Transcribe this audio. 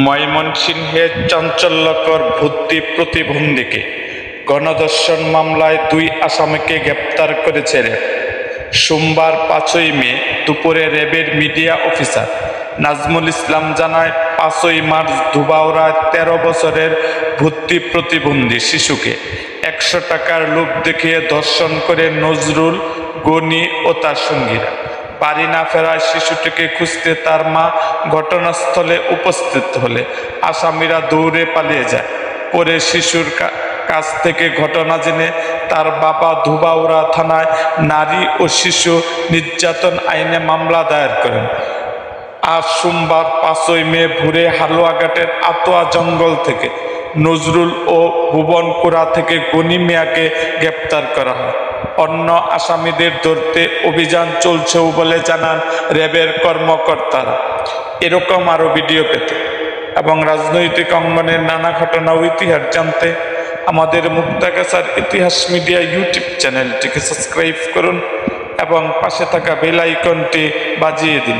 ময়মনসিংহে চাঞ্চল্যকর ভর্তি প্রতিবন্ধীকে গণধর্ষণ মামলায় ২ আসামিকে গ্রেপ্তার করেছে র্যাব। সোমবার ৫ই মে দুপুরে র্যাবের মিডিয়া অফিসার নাজমুল ইসলাম জানায়, ৫ই মার্চ ধুবাউড়ায় ১৩ বছরের ভর্তি প্রতিবন্ধী শিশুকে ১০০ টাকার লোভ দেখিয়ে ধর্ষণ করে নজরুল, গনি ও তার সঙ্গীরা। বাড়ি না ফেরায় শিশুটিকে খুঁজতে তার মা ঘটনাস্থলে উপস্থিত হলে আসামিরা দৌড়ে পালিয়ে যায়। পরে শিশুর কাছ থেকে ঘটনা জেনে তার বাবা ধুবাউড়া থানায় নারী ও শিশু নির্যাতন আইনে মামলা দায়ের করেন। আজ সোমবার ৫ই মে ভোরে হালুয়াঘাটের আতোয়া জঙ্গল থেকে নজরুল ও ভুবনপুরা থেকে গনি মিয়াকে গ্রেপ্তার করা হয়। অন্য আসামিদের ধরতে অভিযান চলছেও বলে জানান র্যাবের কর্মকর্তারা। এরকম আরও ভিডিও পেতে এবং রাজনৈতিক অঙ্গনের নানা ঘটনা ও ইতিহাস জানতে আমাদের মুক্তাগাছার ইতিহাস মিডিয়া ইউটিউব চ্যানেলটিকে সাবস্ক্রাইব করুন এবং পাশে থাকা বেল আইকনটি বাজিয়ে দিন।